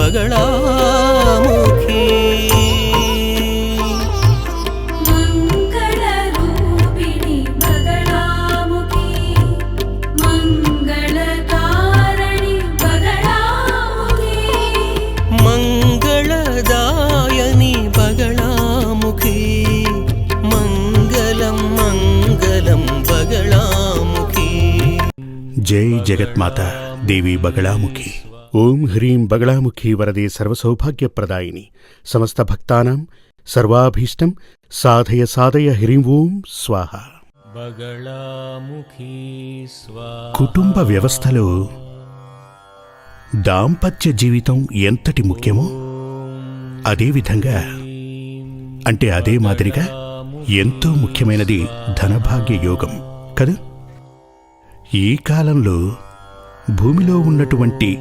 బగళాముఖి మంగళరూపిణి బగళాముఖి మంగళకారణి బగళాముఖి మంగళదాయని బగళాముఖి మంగళం మంగళం బగళాముఖి. జై జగత్మాత దేవి బగళాముఖి. ఓం హ్రీం బగళాముఖి వరదే సర్వసౌభాగ్యప్రదాయిని సమస్త భక్తానాం సర్వాభీష్టం సాధయ సాధయ హ్రీం ఓం స్వాహ. బగళాముఖి స్వాహా. కుటుంబ వ్యవస్థలో దాంపత్య జీవితం ఎంతటి ముఖ్యమో అదేవిధంగా అదే మాదిరిగా ఎంతో ముఖ్యమైనది ధనభాగ్య యోగం కదా. ఈ కాలంలో భూమిలో ఉన్నటువంటి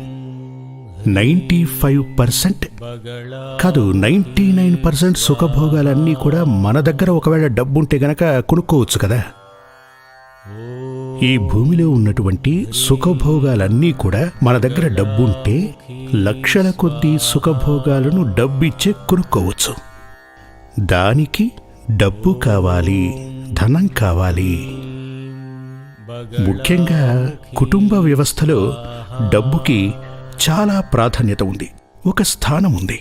95% కాదు 99% సుఖభోగాలన్నీ కూడా మన దగ్గర ఒకవేళ డబ్బుంటే గనక కొనుక్కోవచ్చు కదా. ఈ భూమిలో ఉన్నటువంటి సుఖభోగాలన్నీ కూడా మన దగ్గర డబ్బుంటే లక్షల కొద్దీ సుఖభోగాలను డబ్బిచ్చే కొనుక్కోవచ్చు. దానికి డబ్బు కావాలి, ధనం కావాలి. ముఖ్యంగా కుటుంబ వ్యవస్థలో డబ్బుకి చాలా ప్రాధాన్యత ఉంది, ఒక స్థానం ఉంది.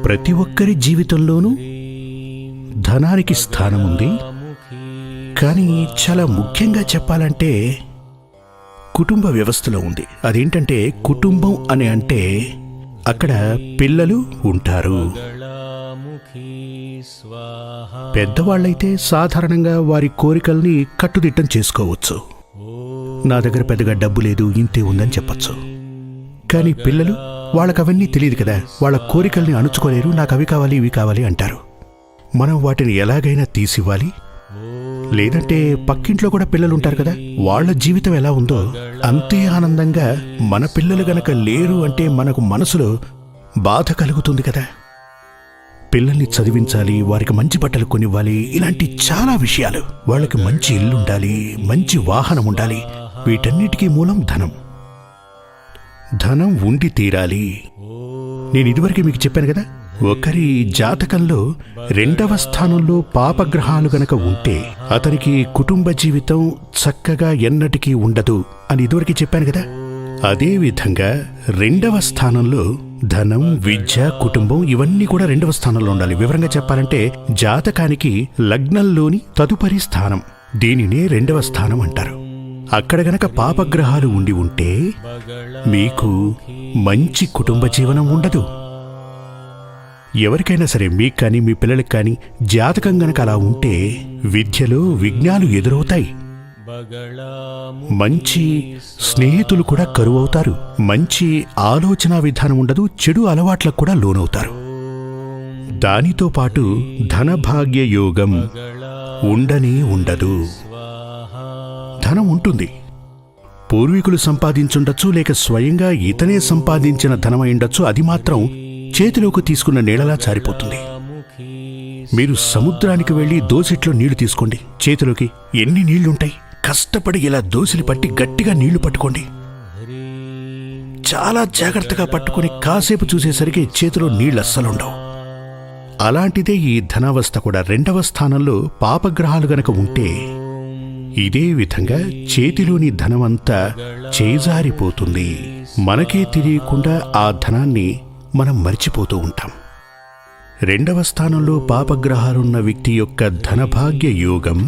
ప్రతి ఒక్కరి జీవితంలోనూ ధనానికి స్థానం ఉంది. కానీ చాలా ముఖ్యంగా చెప్పాలంటే కుటుంబ వ్యవస్థలో ఉంది. అదేంటంటే కుటుంబం అని అంటే అక్కడ పిల్లలు ఉంటారు. పెద్దవాళ్ళైతే సాధారణంగా వారి కోరికల్ని కట్టుదిట్టం చేసుకోవచ్చు. నా దగ్గర పెద్దగా డబ్బు లేదు, ఇంతే ఉందని చెప్పచ్చు. కానీ పిల్లలు వాళ్ళకవన్నీ తెలియదు కదా, వాళ్ళ కోరికల్ని అణుచుకోలేరు. నాకు అవి కావాలి ఇవి కావాలి అంటారు. మనం వాటిని ఎలాగైనా తీసివ్వాలి. లేదంటే పక్కింట్లో కూడా పిల్లలుంటారు కదా, వాళ్ళ జీవితం ఎలా ఉందో అంతే ఆనందంగా మన పిల్లలు గనక లేరు అంటే మనకు మనసులో బాధ కలుగుతుంది కదా. పిల్లల్ని చదివించాలి, వారికి మంచి బట్టలు కొనివ్వాలి, ఇలాంటి చాలా విషయాలు. వాళ్ళకి మంచి ఇల్లుండాలి, మంచి వాహనం ఉండాలి. వీటన్నిటికీ మూలం ధనం. ధనం ఉండి తీరాలి. నేను ఇదివరకు మీకు చెప్పాను కదా, ఒకరి జాతకంలో 2వ స్థానంలో పాపగ్రహాలు గనక ఉంటే అతనికి కుటుంబ జీవితం చక్కగా ఎన్నటికీ ఉండదు అని ఇదివరకు చెప్పాను కదా. అదేవిధంగా 2వ స్థానంలో ధనం, విద్య, కుటుంబం ఇవన్నీ కూడా 2వ స్థానంలో ఉండాలి. వివరంగా చెప్పాలంటే జాతకానికి లగ్నంలోని తదుపరి స్థానం, దీనినే 2వ స్థానం అంటారు. అక్కడ గనక పాపగ్రహాలు ఉండి ఉంటే మీకు మంచి కుటుంబ జీవనం ఉండదు. ఎవరికైనా సరే, మీకు కానీ మీ పిల్లలకి కానీ జాతకం గనక అలా ఉంటే విద్యలో విఘ్నాలు ఎదురవుతాయి. మంచి స్నేహితులు కూడా కరువవుతారు. మంచి ఆలోచన విధానం ఉండదు. చెడు అలవాట్లకు కూడా లోనవుతారు. దానితో పాటు ధనభాగ్య యోగం ఉండనే ఉండదు. ధనం ఉంటుంది, పూర్వీకులు సంపాదించుండొచ్చు, లేక స్వయంగా ఇతనే సంపాదించిన ధనమైండొచ్చు. అది మాత్రం చేతిలోకి తీసుకున్న నీళ్ళలా జారిపోతుంది. మీరు సముద్రానికి వెళ్లి దోసిట్లో నీళ్లు తీసుకోండి, చేతిలోకి ఎన్ని నీళ్లుంటాయి. కష్టపడి ఇలా దోసిలి పట్టి గట్టిగా నీళ్లు పట్టుకోండి. చాలా జాగ్రత్తగా పట్టుకుని కాసేపు చూసేసరికి చేతిలో నీళ్ళు అస్సలుండవు. అలాంటిదే ఈ ధనావస్థ కూడా. 2వ స్థానంలో పాపగ్రహాలు గనక ఉంటే ఇదే విధంగా చేతిలోని ధనమంతా చేజారిపోతుంది. మనకే తెలియకుండా ఆ ధనాన్ని మనం మర్చిపోతూ ఉంటాం. 2వ స్థానంలో పాపగ్రహాలున్న వ్యక్తి యొక్క ధనభాగ్య యోగం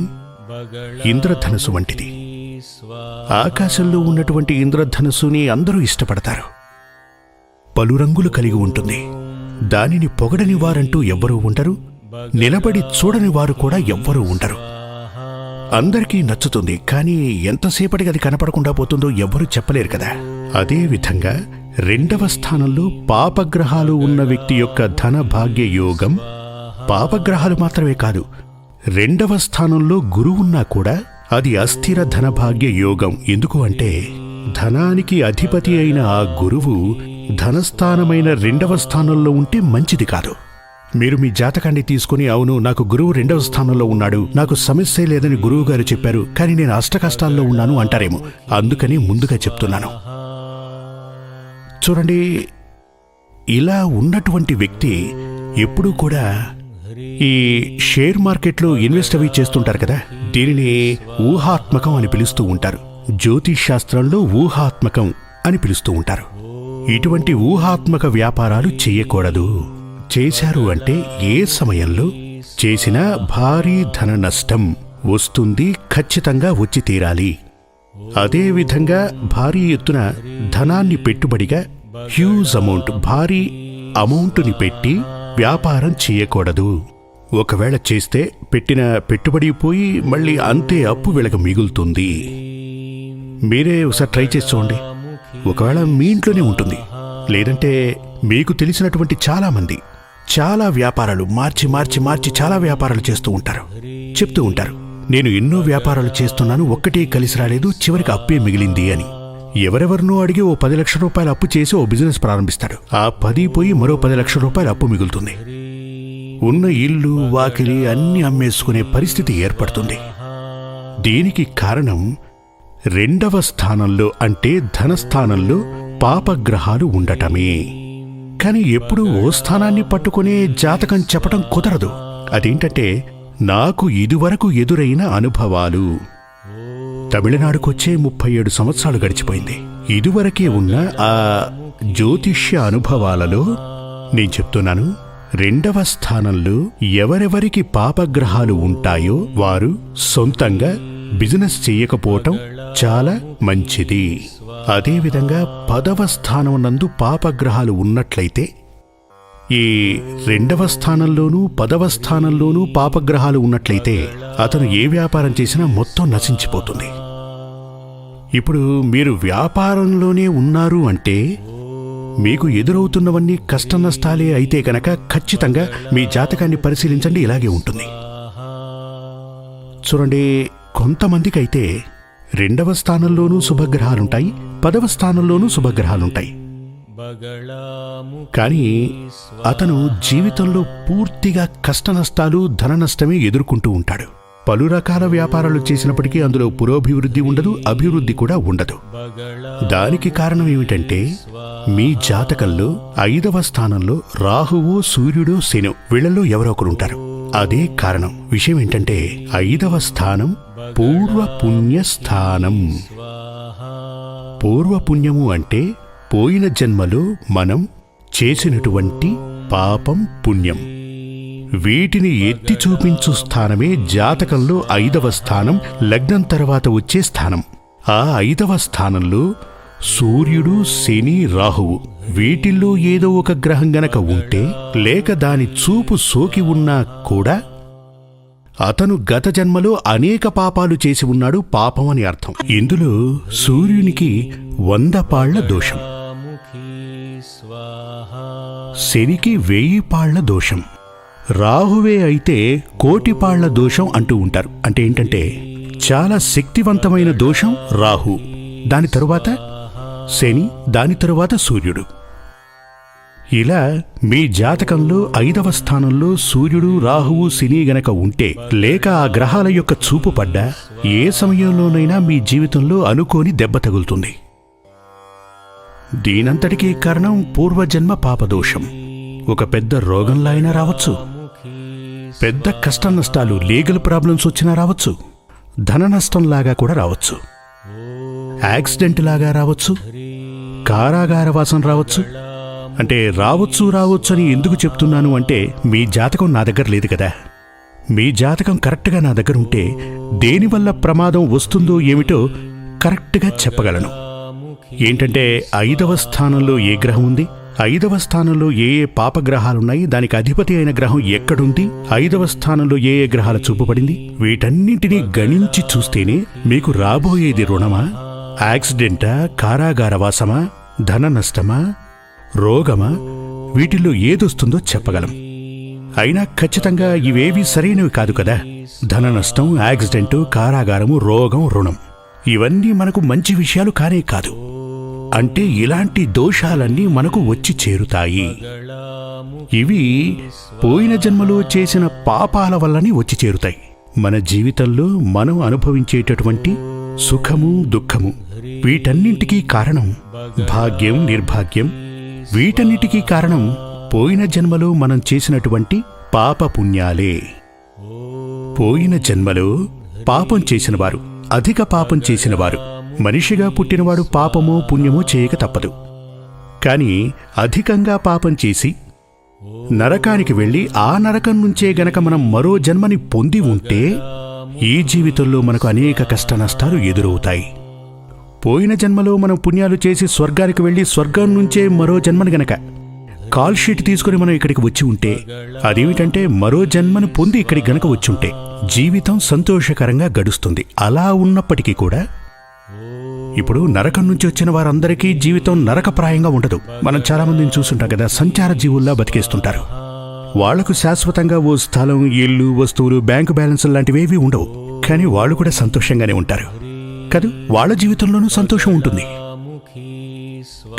ఇంద్రధనస్సు వంటిది. ఆకాశంలో ఉన్నటువంటి ఇంద్రధనస్సుని అందరూ ఇష్టపడతారు. పలు రంగులు కలిగి ఉంటుంది. దానిని పొగడని వారంటూ ఎవ్వరూ ఉండరు, నిలబడి చూడని వారు కూడా ఎవ్వరూ ఉండరు. అందరికీ నచ్చుతుంది. కానీ ఎంతసేపటికి అది కనపడకుండా పోతుందో ఎవ్వరూ చెప్పలేరు కదా. అదేవిధంగా 2వ స్థానంలో పాపగ్రహాలు ఉన్న వ్యక్తి యొక్క ధనభాగ్య యోగం, పాపగ్రహాలు మాత్రమే కాదు, 2వ స్థానంలో గురువున్నా కూడా అది అస్థిర ధనభాగ్య యోగం. ఎందుకు అంటే ధనానికి అధిపతి అయిన ఆ గురువు ధనస్థానమైన 2వ స్థానంలో ఉంటే మంచిది కాదు. మీరు మీ జాతకాన్ని తీసుకుని, అవును నాకు గురువు 2వ స్థానంలో ఉన్నాడు, నాకు సమస్య లేదని గురువు గారు చెప్పారు, కానీ నేను అష్టకష్టాల్లో ఉన్నాను అంటారేమో. అందుకని ముందుగా చెప్తున్నాను. చూడండి, ఇలా ఉన్నటువంటి వ్యక్తి ఎప్పుడూ కూడా ఈ షేర్ మార్కెట్లో ఇన్వెస్ట్ అవి చేస్తుంటారు కదా, దీనిని ఊహాత్మకం అని పిలుస్తూ ఉంటారు. జ్యోతిష్ శాస్త్రంలో ఊహాత్మకం అని పిలుస్తూ ఉంటారు. ఇటువంటి ఊహాత్మక వ్యాపారాలు చేయకూడదు. చేశారు అంటే ఏ సమయంలో చేసినా భారీ ధన నష్టం వస్తుంది, ఖచ్చితంగా వచ్చి తీరాలి. అదేవిధంగా భారీ ఎత్తున ధనాన్ని పెట్టుబడిగా హ్యూజ్ అమౌంట్, భారీ అమౌంటుని పెట్టి వ్యాపారం చేయకూడదు. ఒకవేళ చేస్తే పెట్టిన పెట్టుబడి పోయి మళ్ళీ అంతే అప్పు వీళ్ళకి మిగులుతుంది. మీరే ఒకసారి ట్రై చేసి చూడండి. ఒకవేళ మీ ఇంట్లోనే ఉంటుంది, లేదంటే మీకు తెలిసినటువంటి చాలామంది చాలా వ్యాపారాలు మార్చి మార్చి మార్చి చాలా వ్యాపారాలు చేస్తూ ఉంటారు. చెప్తూ ఉంటారు, నేను ఎన్నో వ్యాపారాలు చేస్తున్నాను, ఒక్కటే కలిసి రాలేదు, చివరికి అప్పే మిగిలింది అని. ఎవరెవరినో అడిగి ఓ 10 లక్షల రూపాయలు అప్పు చేసి ఓ బిజినెస్ ప్రారంభిస్తాడు. ఆ 10 పోయి మరో 10 లక్షల రూపాయలు అప్పు మిగులుతుంది. ఉన్న ఇల్లు వాకిలి అన్ని అమ్మేసుకునే పరిస్థితి ఏర్పడుతుంది. దీనికి కారణం రెండవ స్థానంలో అంటే ధనస్థానంలో పాపగ్రహాలు ఉండటమే. కానీ ఎప్పుడూ ఓ స్థానాన్ని పట్టుకునే జాతకం చెప్పటం కుదరదు. అదేంటంటే నాకు ఇదివరకు ఎదురైన అనుభవాలు. తమిళనాడుకొచ్చే 37 సంవత్సరాలు గడిచిపోయింది. ఇదివరకే ఉన్న ఆ జ్యోతిష్య అనుభవాలలో నేను చెప్తున్నాను, రెండవ స్థానంలో ఎవరెవరికి పాపగ్రహాలు ఉంటాయో వారు సొంతంగా బిజినెస్ చేయకపోవటం చాలా మంచిది. అదేవిధంగా 10వ స్థానం నందు పాపగ్రహాలు ఉన్నట్లయితే, ఈ రెండవ స్థానంలోనూ 10వ స్థానంలోనూ పాపగ్రహాలు ఉన్నట్లయితే అతను ఏ వ్యాపారం చేసినా మొత్తం నశించిపోతుంది. ఇప్పుడు మీరు వ్యాపారంలోనే ఉన్నారు అంటే మీకు ఎదురవుతున్నవన్నీ కష్ట నష్టాలే అయితే కనుక ఖచ్చితంగా మీ జాతకాన్ని పరిశీలించండి, ఇలాగే ఉంటుంది. చూడండి, కొంతమందికి అయితే రెండవ స్థానంలోనూ శుభగ్రహాలుంటాయి, 10వ స్థానంలోనూ శుభగ్రహాలుంటాయి. కానీ అతను జీవితంలో పూర్తిగా కష్ట నష్టాలు, ధన నష్టమే ఎదుర్కొంటూ ఉంటాడు. పలు రకాల వ్యాపారాలు చేసినప్పటికీ అందులో పురోభివృద్ధి ఉండదు, అభివృద్ధి కూడా ఉండదు. దానికి కారణం ఏమిటంటే మీ జాతకంలో 5వ స్థానంలో రాహువు, సూర్యుడు, శని వీళ్లలో ఎవరో ఒకరు ఉంటారు. అదే కారణం. విషయం ఏంటంటే 5వ స్థానం పూర్వపుణ్య స్థానం. పూర్వపుణ్యము అంటే పోయిన జన్మలో మనం చేసినటువంటి పాపం, పుణ్యం, వీటిని ఎత్తి చూపించు స్థానమే జాతకంలో 5వ స్థానం, లగ్నం తర్వాత వచ్చే స్థానం. ఆ 5వ స్థానంలో సూర్యుడు, శని, రాహువు వీటిల్లో ఏదో ఒక గ్రహం గనక ఉంటే, లేక దాని చూపు సోకి ఉన్నా కూడా అతను గత జన్మలో అనేక పాపాలు చేసి ఉన్నాడు. పాపం అని అర్థం. ఇందులో సూర్యునికి 100 పాళ్ల దోషం, శనికి 1000 పాళ్ల దోషం, రాహువే అయితే 1,000,000 పాళ్ల దోషం అంటూ ఉంటారు. అంటే ఏంటంటే చాలా శక్తివంతమైన దోషం రాహు, దాని తరువాత శని, దాని తరువాత సూర్యుడు. ఇలా మీ జాతకంలో 5వ స్థానంలో సూర్యుడు, రాహువు, శని గనక ఉంటే, లేక ఆ గ్రహాల యొక్క చూపు పడ్డా ఏ సమయంలోనైనా మీ జీవితంలో అనుకోని దెబ్బ తగులుతుంది. దీనంతటికీ కారణం పూర్వజన్మ పాపదోషం. ఒక పెద్ద రోగంలా అయినా రావచ్చు, పెద్ద కష్ట నష్టాలు, లీగల్ ప్రాబ్లమ్స్ వచ్చినా రావచ్చు, ధన నష్టంలాగా కూడా రావచ్చు, యాక్సిడెంట్ లాగా రావచ్చు, కారాగారవాసం రావచ్చు. అంటే రావచ్చు అని ఎందుకు చెప్తున్నాను అంటే, మీ జాతకం నా దగ్గర లేదు కదా. మీ జాతకం కరెక్ట్గా నా దగ్గర ఉంటే దేనివల్ల ప్రమాదం వస్తుందో ఏమిటో కరెక్ట్గా చెప్పగలను. ఏంటంటే 5వ స్థానంలో ఏ గ్రహం ఉంది, 5వ స్థానంలో ఏ ఏ పాపగ్రహాలున్నాయి, దానికి అధిపతి అయిన గ్రహం ఎక్కడుంది, 5వ స్థానంలో ఏ ఏ గ్రహాల చూపబడింది, వీటన్నింటినీ గణించి చూస్తేనే మీకు రాబోయేది రుణమా, యాక్సిడెంటా, కారాగారవాసమా, ధన నష్టమా, రోగమా, వీటిల్లో ఏదొస్తుందో చెప్పగలం. అయినా ఖచ్చితంగా ఇవేవీ సరైనవి కాదు కదా. ధన నష్టం, యాక్సిడెంటు, కారాగారము, రోగం, రుణం ఇవన్నీ మనకు మంచి విషయాలు కానే కాదు. అంటే ఇలాంటి దోషాలన్నీ మనకు వచ్చి చేరుతాయి. ఇవి పోయిన జన్మలో చేసిన పాపాల వల్లని వచ్చి చేరుతాయి. మన జీవితంలో మనం అనుభవించేటటువంటి సుఖము, దుఃఖము వీటన్నింటికీ కారణం భాగ్యం, నిర్భాగ్యం, వీటన్నిటికీ కారణం పోయిన జన్మలో మనం చేసినటువంటి పాపపుణ్యాలే. పోయిన జన్మలో పాపం చేసినవారు, అధిక పాపం చేసినవారు, మనిషిగా పుట్టినవాడు పాపమో పుణ్యమో చేయక తప్పదు. కాని అధికంగా పాపం చేసి నరకానికి వెళ్ళి ఆ నరకం నుంచే గనక మనం మరో జన్మని పొంది ఉంటే ఈ జీవితంలో మనకు అనేక కష్ట నష్టాలు ఎదురవుతాయి. పోయిన జన్మలో మనం పుణ్యాలు చేసి స్వర్గానికి వెళ్ళి స్వర్గం నుంచే మరో జన్మని గనక కాల్ షీట్ తీసుకుని మనం ఇక్కడికి వచ్చి ఉంటే, అదేమిటంటే మరో జన్మను పొంది ఇక్కడికి గనక వచ్చుంటే జీవితం సంతోషకరంగా గడుస్తుంది. అలా ఉన్నప్పటికీ కూడా ఇప్పుడు నరకం నుంచి వచ్చిన వారందరికీ జీవితం నరకప్రాయంగా ఉండదు. మనం చాలా మందిని చూస్తుంటాం కదా, సంచార జీవుల్లా బతికేస్తుంటారు. వాళ్లకు శాశ్వతంగా ఓ స్థలం, ఇల్లు, వస్తువులు, బ్యాంకు బ్యాలెన్సులు లాంటివేవీ ఉండవు. కానీ వాళ్ళు కూడా సంతోషంగానే ఉంటారు కాదు. వాళ్ళ జీవితంలోనూ సంతోషం ఉంటుంది,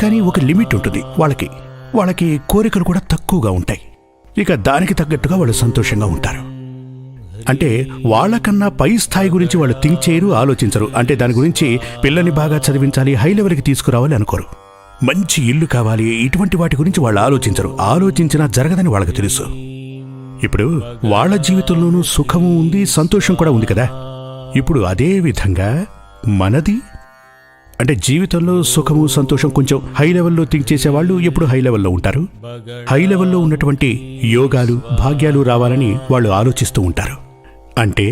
కానీ ఒక లిమిట్ ఉంటుంది. వాళ్ళకి కోరికలు కూడా తక్కువగా ఉంటాయి. ఇక దానికి తగ్గట్టుగా వాళ్ళు సంతోషంగా ఉంటారు. అంటే వాళ్ళకన్నా పై స్థాయి గురించి వాళ్ళు థింక్ చేయరు, ఆలోచించరు. అంటే దాని గురించి పిల్లని బాగా చదివించాలి, హై లెవెల్కి తీసుకురావాలి అనుకోరు. మంచి ఇల్లు కావాలి, ఇటువంటి వాటి గురించి వాళ్ళు ఆలోచించరు. ఆలోచించినా జరగదని వాళ్ళకి తెలుసు. ఇప్పుడు వాళ్ళ జీవితంలోనూ సుఖము ఉంది, సంతోషం కూడా ఉంది కదా. ఇప్పుడు అదే విధంగా మనది అంటే జీవితంలో సుఖము, సంతోషం కొంచెం హై లెవెల్లో థింక్ చేసేవాళ్ళు ఎప్పుడు హై లెవెల్లో ఉంటారు. హై లెవెల్లో ఉన్నటువంటి యోగాలు, భాగ్యాలు రావాలని వాళ్ళు ఆలోచిస్తూ ఉంటారు. అంటే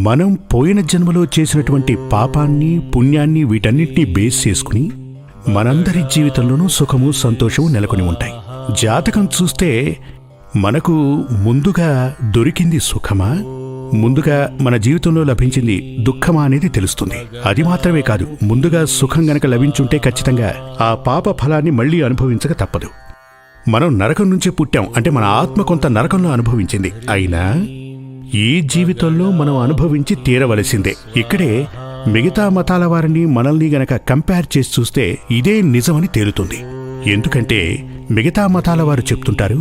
మనం పోయిన జన్మలో చేసినటువంటి పాపాన్ని, పుణ్యాన్ని, వీటన్నిటినీ బేస్ చేసుకుని మనందరి జీవితంలోనూ సుఖము, సంతోషము నెలకొని ఉంటాయి. జాతకం చూస్తే మనకు ముందుగా దొరికింది సుఖమా, ముందుగా మన జీవితంలో లభించింది దుఃఖమా అనేది తెలుస్తుంది. అది మాత్రమే కాదు, ముందుగా సుఖం గనక లభించుంటే ఖచ్చితంగా ఆ పాప ఫలాన్ని మళ్లీ అనుభవించక తప్పదు. మనం నరకం నుంచే పుట్టాం అంటే మన ఆత్మ కొంత నరకంలో అనుభవించింది. అయినా ఈ జీవితంలో మనం అనుభవించి తీరవలసిందే. ఇక్కడే మిగతా మతాల వారిని మనల్ని గనక కంపేర్ చేసి చూస్తే ఇదే నిజమని తేలుతుంది. ఎందుకంటే మిగతా మతాల వారు చెప్తుంటారు,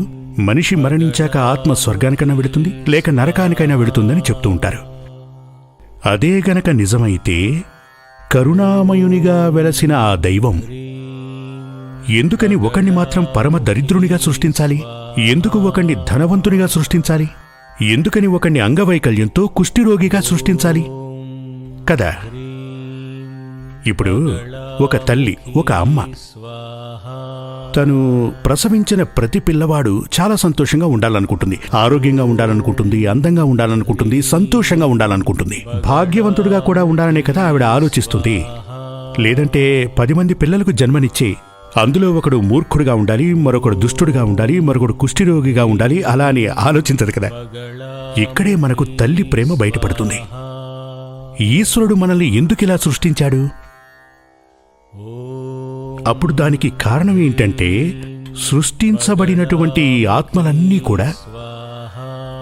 మనిషి మరణించాక ఆత్మ స్వర్గానికైనా వెళుతుంది, లేక నరకానికైనా వెళుతుందని చెప్తూ ఉంటారు. అదే గనక నిజమైతే కరుణామయునిగా వెలసిన ఆ దైవం ఎందుకని ఒకణ్ణి మాత్రం పరమ దరిద్రునిగా సృష్టించాలి? ఎందుకు ఒకణ్ణి ధనవంతునిగా సృష్టించాలి? ఎందుకని ఒకణ్ణి అంగవైకల్యంతో కుష్ఠిరోగిగా సృష్టించాలి కదా. ఇప్పుడు ఒక తల్లి, ఒక అమ్మ, తను ప్రసవించిన ప్రతి పిల్లవాడు చాలా సంతోషంగా ఉండాలనుకుంటుంది, ఆరోగ్యంగా ఉండాలనుకుంటుంది, అందంగా ఉండాలనుకుంటుంది, సంతోషంగా ఉండాలనుకుంటుంది, భాగ్యవంతుడిగా కూడా ఉండాలనే కదా ఆవిడ ఆలోచిస్తుంది. లేదంటే 10 మంది పిల్లలకు జన్మనిచ్చి అందులో ఒకడు మూర్ఖుడిగా ఉండాలి, మరొకడు దుష్టుడిగా ఉండాలి, మరొకడు కుష్ఠిరోగిగా ఉండాలి అలా అని ఆలోచించదు కదా. ఇక్కడే మనకు తల్లి ప్రేమ బయటపడుతుంది. ఈశ్వరుడు మనల్ని ఎందుకిలా సృష్టించాడు? అప్పుడు దానికి కారణం ఏంటంటే సృష్టించబడినటువంటి ఈ ఆత్మలన్నీ కూడా,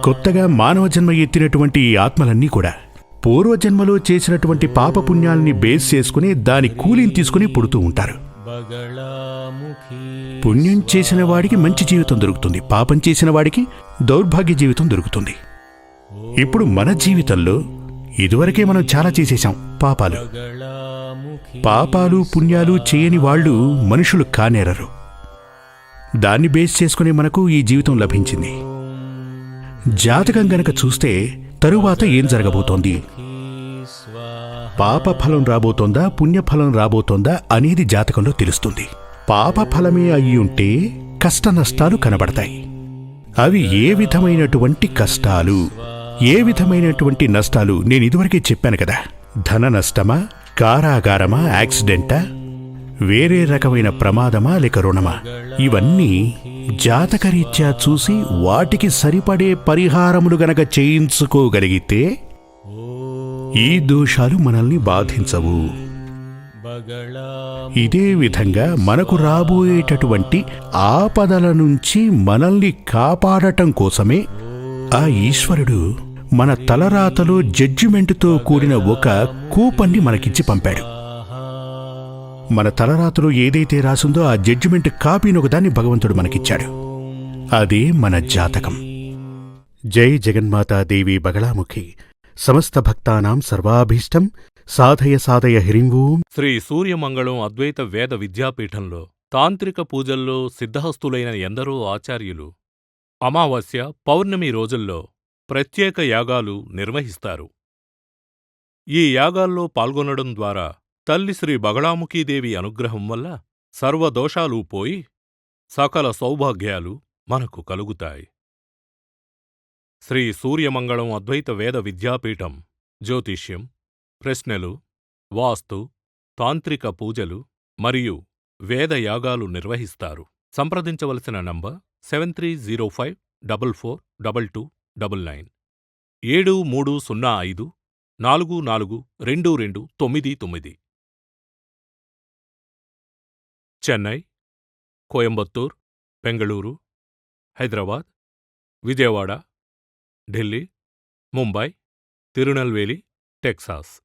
కొత్తగా మానవ జన్మ ఎత్తినటువంటి ఈ ఆత్మలన్నీ కూడా పూర్వజన్మలో చేసినటువంటి పాపపుణ్యాల్ని బేస్ చేసుకుని దాని కూలిని తీసుకుని పుడుతూ ఉంటారు. పుణ్యం చేసిన వాడికి మంచి జీవితం దొరుకుతుంది, పాపం చేసిన వాడికి దౌర్భాగ్య జీవితం దొరుకుతుంది. ఇప్పుడు మన జీవితంలో ఇదివరకే మనం చాలా చేసేశాం పాపాలు. పాపాలు పుణ్యాలు చేయని వాళ్ళు మనుషులు కానేరరు. దాన్ని బేస్ చేసుకుని మనకు ఈ జీవితం లభించింది. జాతకం గనక చూస్తే తరువాత ఏం జరగబోతోంది, పాప ఫలం రాబోతోందా, పుణ్యఫలం రాబోతోందా అనేది జాతకంలో తెలుస్తుంది. పాప ఫలమే అయ్యుంటే కష్ట నష్టాలు కనబడతాయి. అవి ఏ విధమైనటువంటి కష్టాలు, ఏ విధమైనటువంటి నష్టాలు నేను ఇదివరకే చెప్పాను కదా. ధన నష్టమా, కారాగారమా, యాక్సిడెంటా, వేరే రకమైన ప్రమాదమా, లేక రుణమా, ఇవన్నీ జాతకరీత్యా చూసి వాటికి సరిపడే పరిహారములు గనక చేయించుకోగలిగితే ఈ దోషాలు మనల్ని బాధించవు. ఇదే విధంగా మనకు రాబోయేటటువంటి ఆపదల నుంచి మనల్ని కాపాడటం కోసమే ఆ ఈశ్వరుడు మన తలరాతలో జడ్జిమెంటుతో కూడిన ఒక కూపన్ని మనకిచ్చి పంపాడు. మన తలరాతలో ఏదైతే రాసిందో ఆ జడ్జిమెంట్ కాపీని ఒకదాన్ని భగవంతుడు మనకిచ్చాడు. అదే మన జాతకం. జై జగన్మాతాదేవి బగళాముఖి. సమస్త భక్తానాం సర్వాభీష్టం సాధయ సాధయ హ్రీం ఓం. శ్రీ సూర్యమంగళం అద్వైత వేద విద్యాపీఠంలో తాంత్రిక పూజల్లో సిద్ధహస్తులైన ఎందరో ఆచార్యులు అమావాస్య, పౌర్ణమి రోజుల్లో ప్రత్యేక యాగాలు నిర్వహిస్తారు. ఈ యాగాల్లో పాల్గొనడం ద్వారా తల్లి శ్రీ బగళాముఖీదేవి అనుగ్రహం వల్ల సర్వదోషాలూ పోయి సకల సౌభాగ్యాలు మనకు కలుగుతాయి. శ్రీ సూర్యమంగళం అద్వైత వేద విద్యాపీఠం జ్యోతిష్యం, ప్రశ్నలు, వాస్తు, తాంత్రిక పూజలు మరియు వేదయాగాలు నిర్వహిస్తారు. సంప్రదించవలసిన నంబర్ 7305442299 7305442299. చెన్నై, కోయంబత్తూర్, బెంగళూరు, హైదరాబాద్, విజయవాడ, ఢిల్లీ, ముంబై, తిరునల్వేలి, టెక్సాస్.